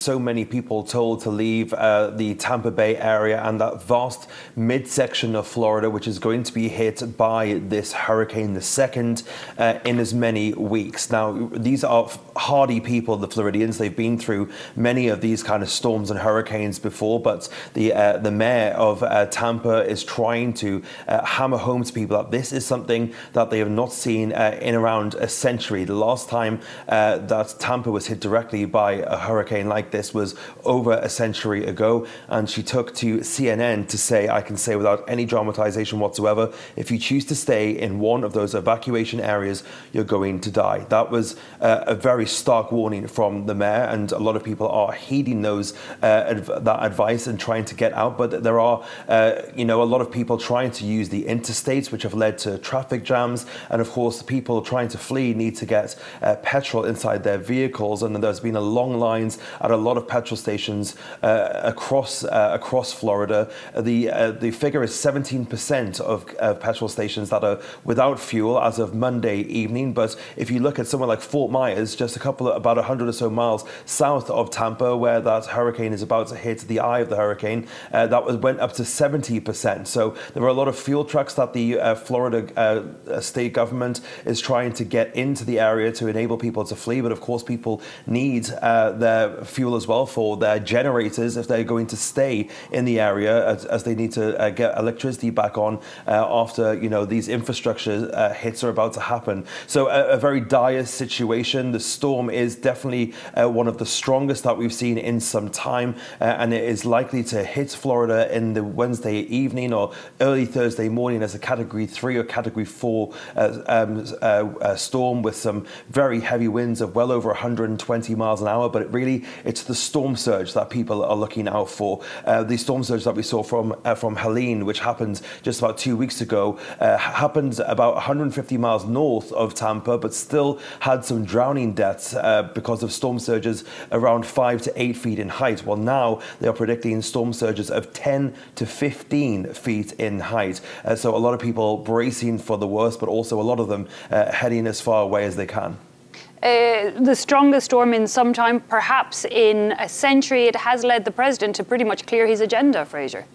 so many people told to leave the Tampa Bay area and that vast midsection of Florida, which is going to be hit by this hurricane, the second in as many weeks. Now, these are hardy people, the Floridians. They've been through many of these kind of storms and hurricanes before, but the mayor of Tampa is trying to hammer home to people that this is something that they have not seen in around a century. The last time that Tampa was hit directly by a hurricane like this was over a century ago, and she took to CNN to say, I can say without any dramatization whatsoever, if you choose to stay in one of those evacuation areas, you're going to die. That was a very stark warning from the mayor, and a lot of people are heeding that advice and trying to get out. But there are, a lot of people trying to use the interstates, which have led to traffic jams, and of course, people trying to flee need to get petrol inside their vehicles, and there's been long lines at a lot of petrol stations across Florida. The figure is 17% of petrol stations that are without fuel as of Monday evening. But if you look at somewhere like Fort Myers, just about 100 or so miles south of Tampa, where that hurricane is about to hit the eye of the hurricane, went up to 70%. So there are a lot of fuel trucks that the Florida state government is trying to get into the area to enable people to flee. But of course, people need their fuel as well for their generators if they're going to stay in the area, as they need to get electricity back on after these infrastructure hits are about to happen. So a very dire situation. The storm is definitely one of the strongest that we've seen in some time, and it is likely to hit Florida in the Wednesday evening or early Thursday morning as a Category 3 or Category 4 storm with some very heavy winds of well over 120 miles an hour. But it's the storm surge that people are looking out for. The storm surge that we saw from Helene, which happened just about 2 weeks ago, happened about 150 miles north of Tampa, but still had some drowning deaths because of storm surges around 5 to 8 feet in height. Well, now they are predicting storm surges of 10 to 15 feet in height. So a lot of people bracing for the worst, but also a lot of them heading as far away as they can. The strongest storm in some time, perhaps in a century. It has led the president to pretty much clear his agenda, Fraser.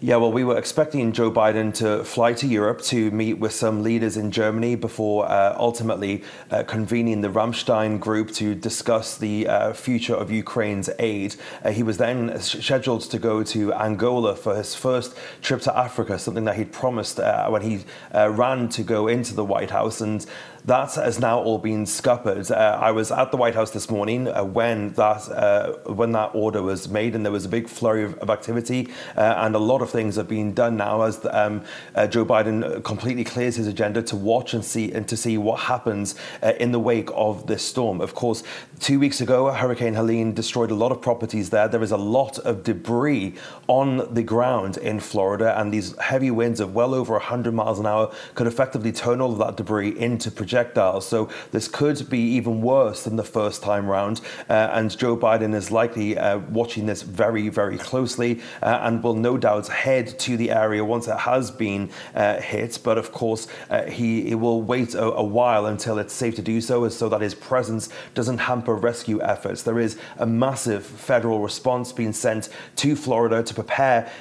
Yeah, well, we were expecting Joe Biden to fly to Europe to meet with some leaders in Germany before ultimately convening the Ramstein group to discuss the future of Ukraine's aid. He was then scheduled to go to Angola for his first trip to Africa, something that he'd promised when he ran to go into the White House. And that has now all been scuppered. I was at the White House this morning when that order was made, and there was a big flurry of activity, and a lot of things are being done now as Joe Biden completely clears his agenda to watch and to see what happens in the wake of this storm. Of course, 2 weeks ago, Hurricane Helene destroyed a lot of properties there. There is a lot of debris on the ground in Florida, and these heavy winds of well over 100 miles an hour could effectively turn all of that debris into projectiles. So this could be even worse than the first time round. And Joe Biden is likely watching this very, very closely and will no doubt head to the area once it has been hit. But of course, he will wait a while until it's safe to do so that his presence doesn't hamper rescue efforts. There is a massive federal response being sent to Florida to prepare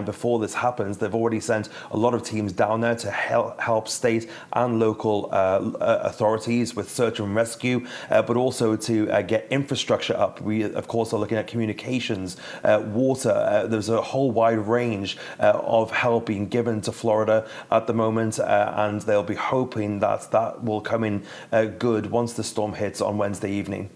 before this happens. They've already sent a lot of teams down there to help state and local authorities with search and rescue, but also to get infrastructure up. We, of course, are looking at communications, water. There's a whole wide range of help being given to Florida at the moment, and they'll be hoping that will come in good once the storm hits on Wednesday evening.